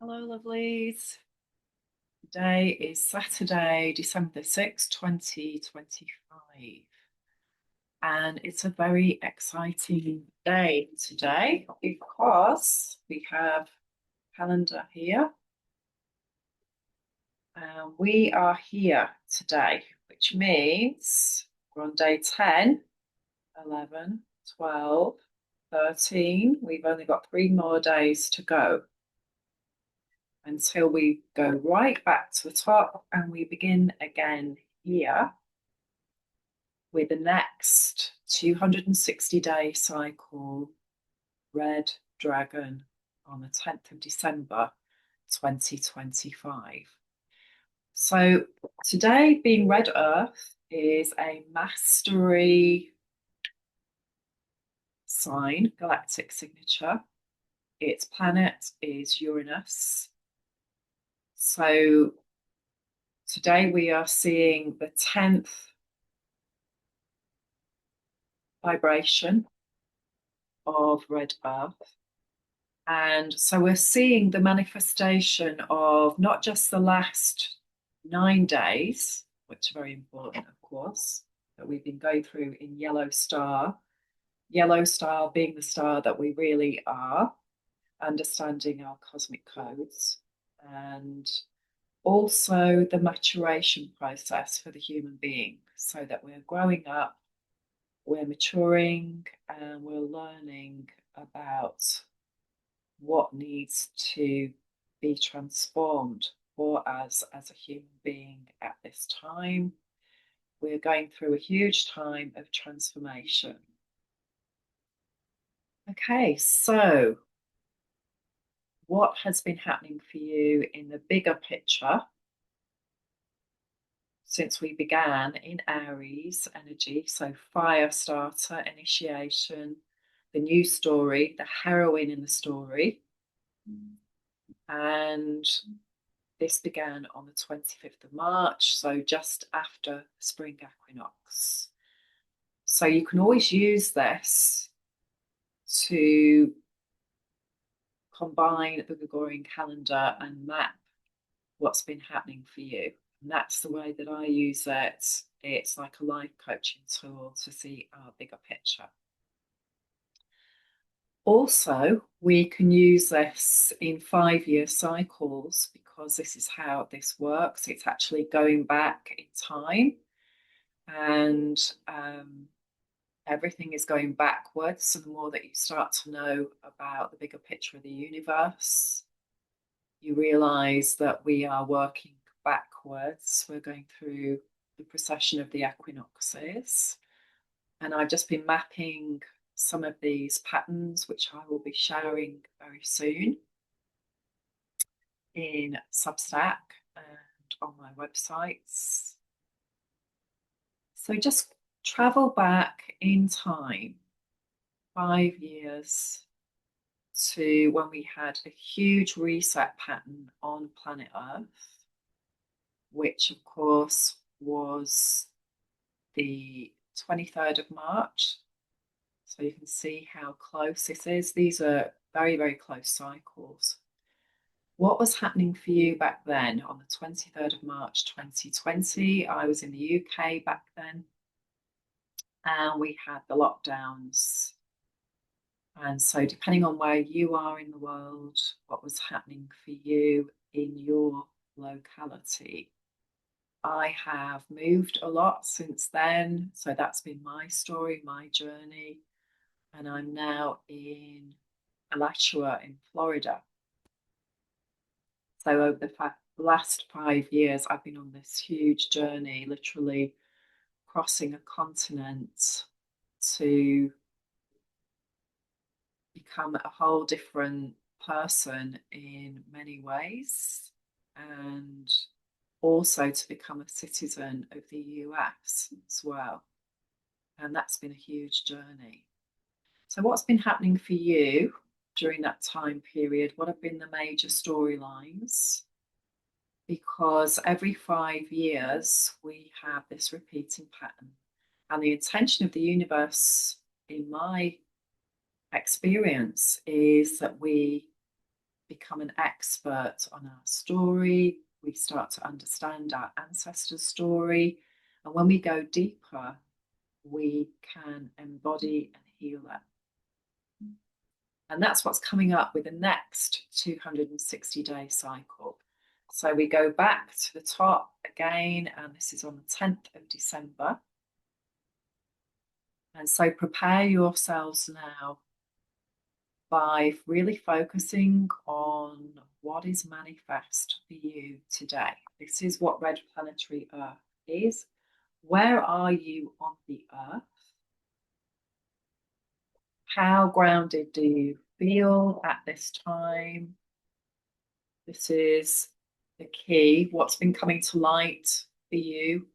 Hello, lovelies. Today is Saturday, December the 6th, 2025. And it's a very exciting day today because we have calendar here. We are here today, which means we're on day 10, 11, 12, 13. We've only got 3 more days to go until we go right back to the top and we begin again here with the next 260-day cycle, Red Dragon, on the 10th of December 2025. So today, being Red Earth is a mastery sign, galactic signature. Its planet is Uranus. So today we are seeing the 10th vibration of Red Earth. And so we're seeing the manifestation of not just the last 9 days, which are very important, of course, that we've been going through in Yellow Star being the star that we really are, understanding our cosmic codes, and also the maturation process for the human being, so that we're growing up, we're maturing, and we're learning about what needs to be transformed for us as a human being at this time. We're going through a huge time of transformation. Okay, so what has been happening for you in the bigger picture since we began in Aries energy? So fire starter, initiation, the new story, the heroine in the story. And this began on the 25th of March, so just after spring equinox. So you can always use this to combine the Gregorian calendar and map what's been happening for you. And that's the way that I use it. It's like a life coaching tool to see our bigger picture. Also, we can use this in 5-year cycles because this is how this works. It's actually going back in time, and everything is going backwards. So the more that you start to know about the bigger picture of the universe, you realize that we are working backwards. We're going through the precession of the equinoxes. And I've just been mapping some of these patterns, which I will be sharing very soon in Substack and on my websites. So just travel back in time 5 years to when we had a huge reset pattern on planet Earth, which of course was the 23rd of March. So you can see how close this is. These are very, very close cycles. What was happening for you back then on the 23rd of March 2020? I was in the UK back then, and we had the lockdowns. And so depending on where you are in the world, what was happening for you in your locality. I have moved a lot since then. So that's been my story, my journey. And I'm now in Alachua in Florida. So over the last 5 years, I've been on this huge journey, literally crossing a continent to become a whole different person in many ways, and also to become a citizen of the US as well. And that's been a huge journey. So what's been happening for you during that time period? What have been the major storylines? Because every 5 years we have this repeating pattern. And the intention of the universe, in my experience, is that we become an expert on our story. We start to understand our ancestors' story. And when we go deeper, we can embody and heal it. And that's what's coming up with the next 260-day cycle. So we go back to the top again, and this is on the 10th of December. And so prepare yourselves now by really focusing on what is manifest for you today. This is what Red Planetary Earth is. Where are you on the earth? How grounded do you feel at this time? This is the key. What's been coming to light for you?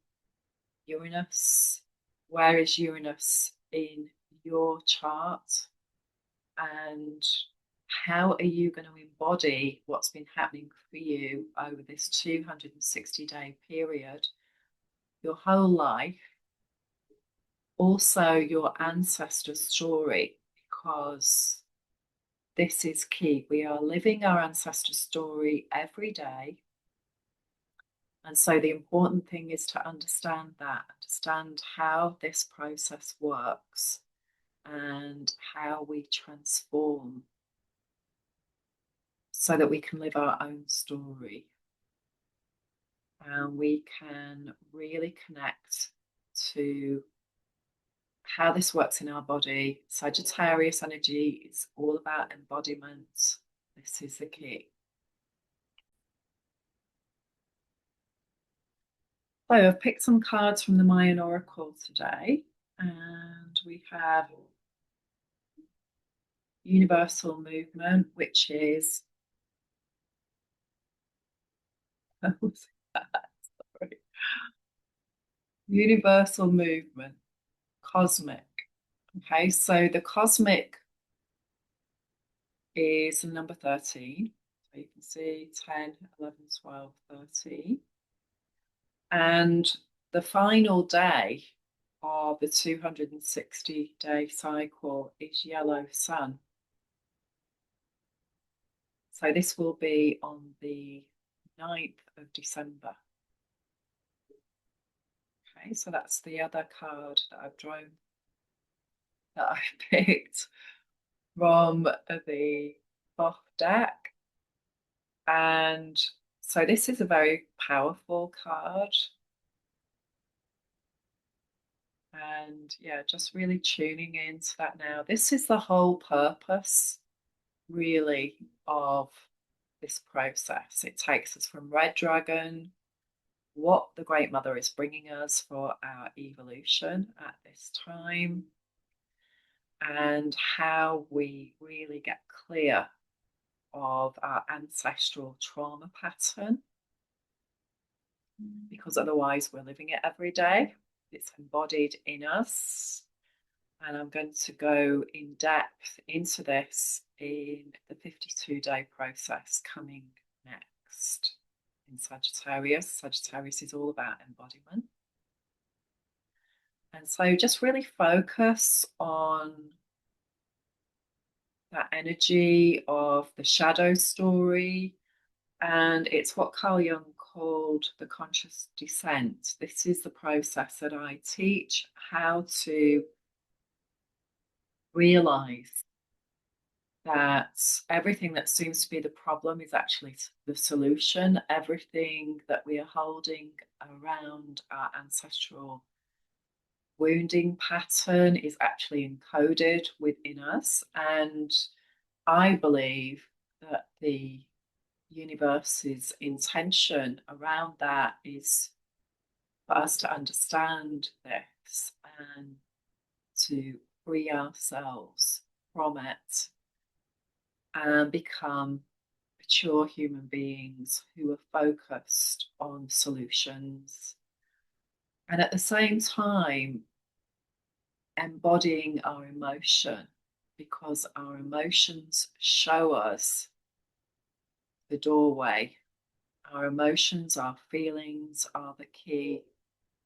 Uranus. Where is Uranus in your chart? And how are you going to embody what's been happening for you over this 260-day period, your whole life, also your ancestor story, because this is key. We are living our ancestor story every day. And so the important thing is to understand that, understand how this process works and how we transform so that we can live our own story. And we can really connect to how this works in our body. Sagittarius energy is all about embodiment. This is the key. So I've picked some cards from the Mayan Oracle today, and we have Universal Movement, which is Universal Movement, Cosmic. Okay, so the Cosmic is number 13. So you can see 10, 11, 12, 13. And the final day of the 260-day cycle is Yellow Sun. So this will be on the 9th of December. Okay, so that's the other card that I've drawn, that I've picked from the Thoth deck. And so this is a very powerful card. And yeah, just really tuning into that now. This is the whole purpose, really, of this process. It takes us from Red Dragon, what the Great Mother is bringing us for our evolution at this time, and how we really get clear of our ancestral trauma pattern, because otherwise we're living it every day. It's embodied in us. And I'm going to go in depth into this in the 52-day process coming next in Sagittarius. Sagittarius is all about embodiment. And so just really focus on that energy of the shadow story. And it's what Carl Jung called the conscious descent. This is the process that I teach, how to realize that everything that seems to be the problem is actually the solution. Everything that we are holding around our ancestral wounding pattern is actually encoded within us. And I believe that the universe's intention around that is for us to understand this and to free ourselves from it and become mature human beings who are focused on solutions. And at the same time, embodying our emotion, because our emotions show us the doorway. Our emotions, our feelings are the key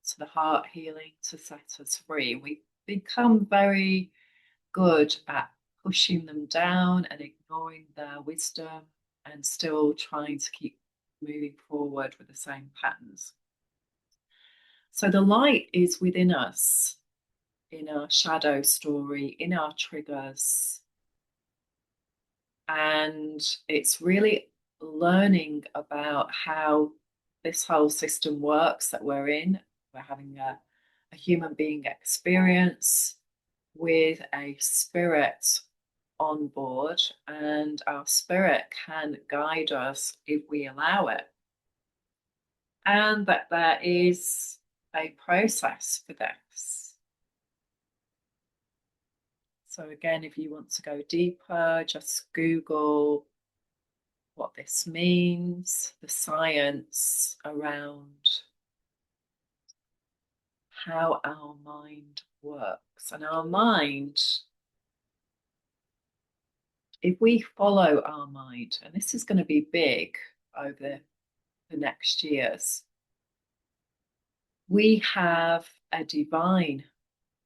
to the heart healing to set us free. We become very good at pushing them down and ignoring their wisdom and still trying to keep moving forward with the same patterns. So the light is within us, in our shadow story, in our triggers. And it's really learning about how this whole system works that we're in. We're having a human being experience with a spirit on board, and our spirit can guide us if we allow it. And that there is a process for this. So, again, if you want to go deeper, just Google what this means, the science around how our mind works. And our mind, if we follow our mind, and this is going to be big over the next years, we have a divine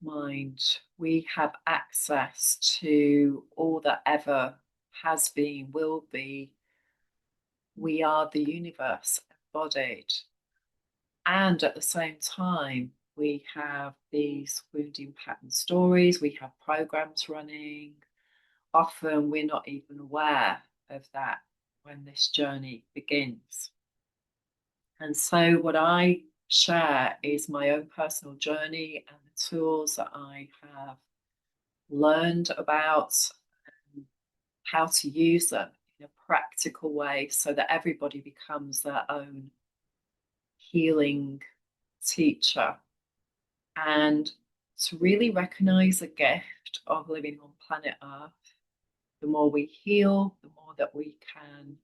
mind. We have access to all that ever has been, will be. We are the universe embodied. And at the same time, we have these wounding pattern stories, we have programs running. Often we're not even aware of that when this journey begins. And so, what I share is my own personal journey and the tools that I have learned about, and how to use them in a practical way so that everybody becomes their own healing teacher, and to really recognize the gift of living on planet Earth. The more we heal, the more that we can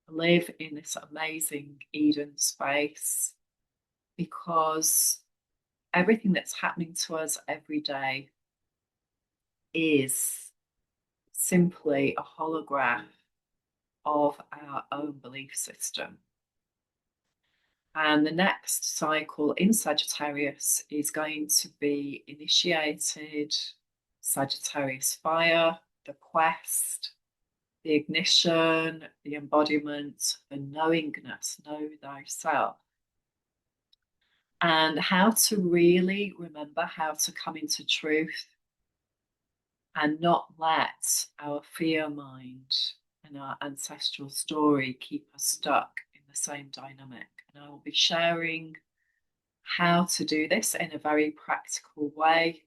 live in this amazing Eden space, because everything that's happening to us every day is simply a holograph of our own belief system. And the next cycle in Sagittarius is going to be initiated Sagittarius fire, the quest, the ignition, the embodiment, the knowingness, know thyself. And how to really remember how to come into truth and not let our fear mind and our ancestral story keep us stuck in the same dynamic. And I will be sharing how to do this in a very practical way,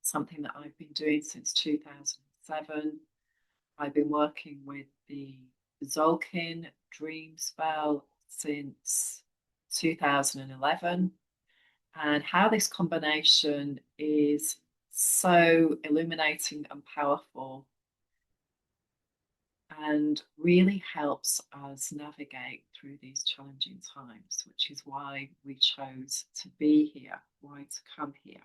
something that I've been doing since 2007. I've been working with the Mayan Dreamspell since 2011, and how this combination is so illuminating and powerful, and really helps us navigate through these challenging times, which is why we chose to be here, why to come here.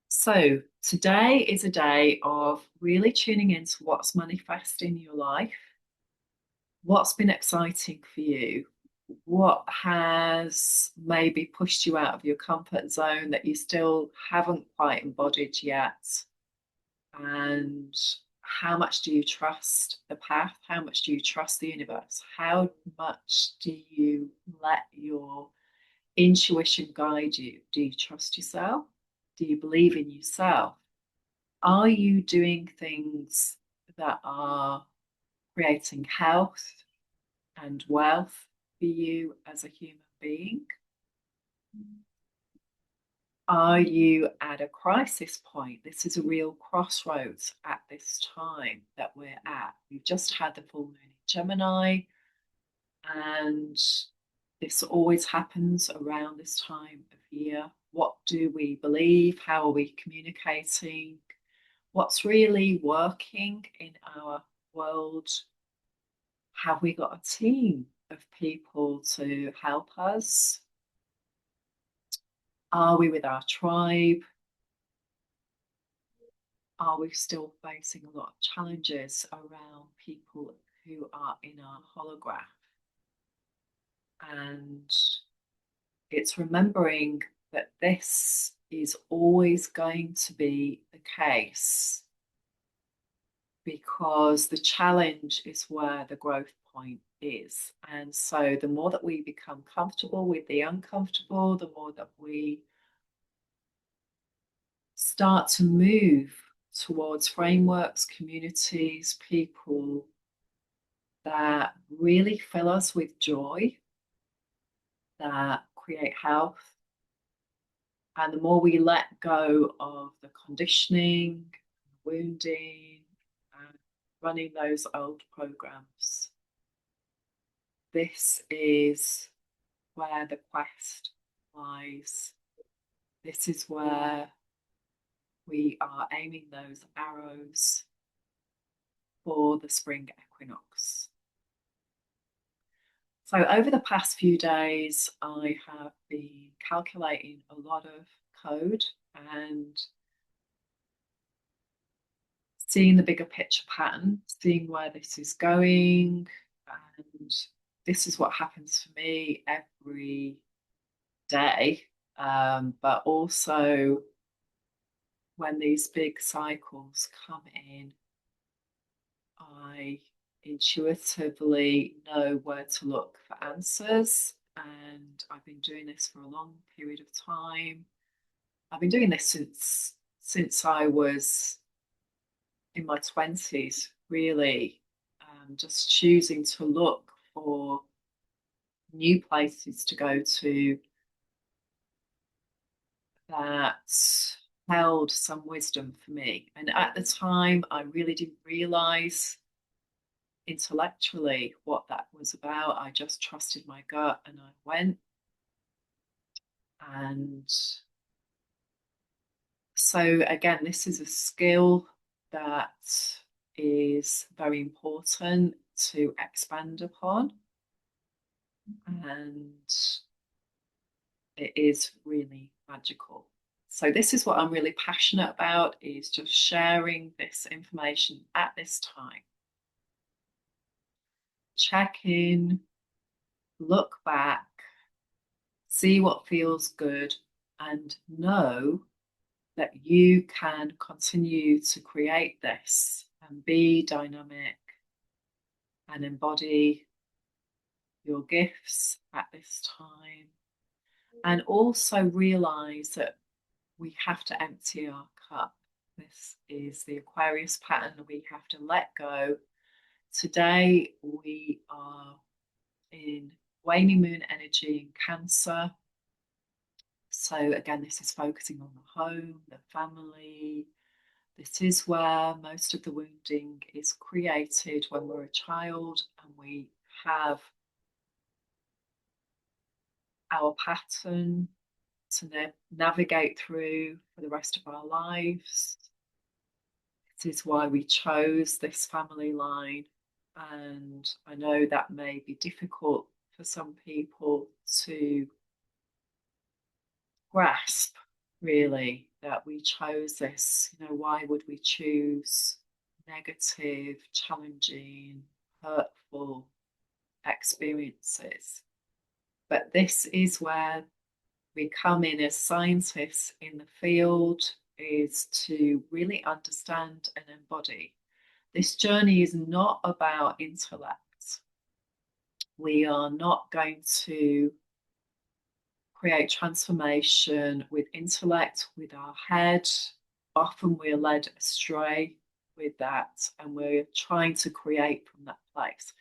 So today is a day of really tuning into what's manifesting in your life, what's been exciting for you, what has maybe pushed you out of your comfort zone that you still haven't quite embodied yet, and how much do you trust the path? How much do you trust the universe? How much do you let your intuition guide you? Do you trust yourself? Do you believe in yourself? Are you doing things that are creating health and wealth for you as a human being? Are you at a crisis point? This is a real crossroads at this time that we're at. We've just had the full moon in Gemini, and this always happens around this time of year. What do we believe? How are we communicating? What's really working in our world? Have we got a team of people to help us? Are we with our tribe? Are we still facing a lot of challenges around people who are in our holograph? And it's remembering that this is always going to be the case because the challenge is where the growth point is. And so the more that we become comfortable with the uncomfortable, the more that we start to move towards frameworks, communities, people that really fill us with joy, that create health. And the more we let go of the conditioning, wounding, and running those old programs, this is where the quest lies. This is where we are aiming those arrows for the spring equinox. So over the past few days, I have been calculating a lot of code and seeing the bigger picture pattern, seeing where this is going. And this is what happens for me every day. But also when these big cycles come in, I intuitively know where to look for answers. And I've been doing this for a long period of time. I've been doing this since I was in my 20s, really, just choosing to look for new places to go to that held some wisdom for me. And at the time, I really didn't realize intellectually what that was about. I just trusted my gut and I went. And so, again, this is a skill that is very important to expand upon. And it is really magical. So this is what I'm really passionate about, is just sharing this information at this time. Check in, look back, see what feels good, and know that you can continue to create this and be dynamic and embody your gifts at this time. And also realize that we have to empty our cup. This is the Aquarius pattern. We have to let go. Today we are in waning moon energy in Cancer. So again, this is focusing on the home, the family. This is where most of the wounding is created when we're a child and we have our pattern to navigate through for the rest of our lives. This is why we chose this family line. And I know that may be difficult for some people to grasp, really, that we chose this. You know, why would we choose negative, challenging, hurtful experiences? But this is where we come in as scientists in the field, is to really understand and embody. This journey is not about intellect. We are not going to create transformation with intellect, with our head. Often we're led astray with that and we're trying to create from that place.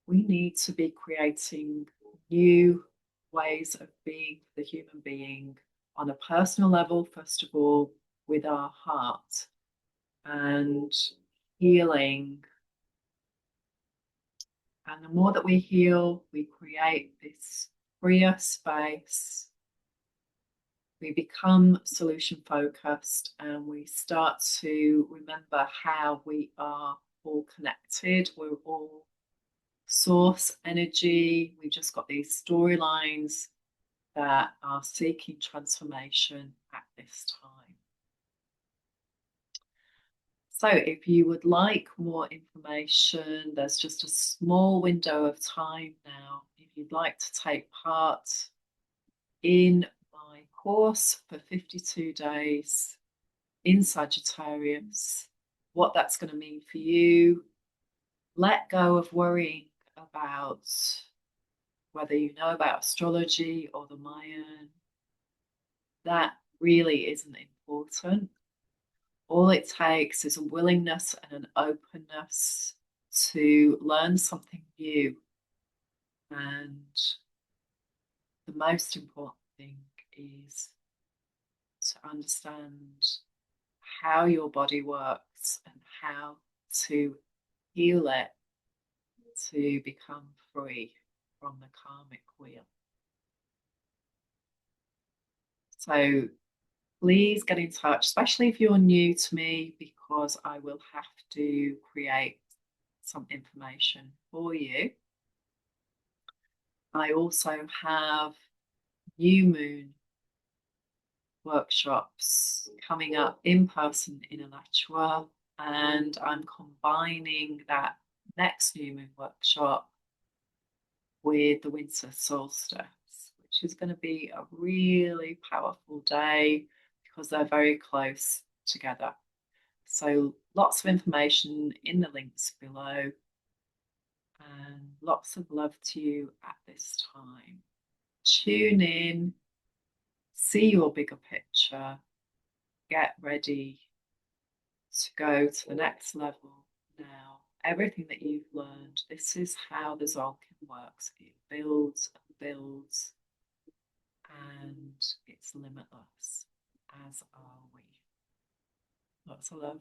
We need to be creating new ways of being the human being on a personal level, first of all, with our heart and healing. And the more that we heal, we create this freer space. We become solution focused and we start to remember how we are all connected. We're all source energy. We've just got these storylines that are seeking transformation at this time. So if you would like more information, there's just a small window of time now. If you'd like to take part in my course for 52 days in Sagittarius, what that's going to mean for you. Let go of worrying about whether you know about astrology or the Mayan. That really isn't important. All it takes is a willingness and an openness to learn something new. And the most important thing is to understand how your body works and how to heal it to become free from the karmic wheel. So please get in touch, especially if you're new to me, because I will have to create some information for you. I also have new moon workshops coming up in person in Alachua, and I'm combining that next new moon workshop with the winter solstice, which is going to be a really powerful day because they're very close together. So lots of information in the links below, and lots of love to you at this time. Tune in, see your bigger picture, get ready to go to the next level now. Everything that you've learned, this is how the Zolkin works. It builds and builds, and it's limitless, as are we. Lots of love.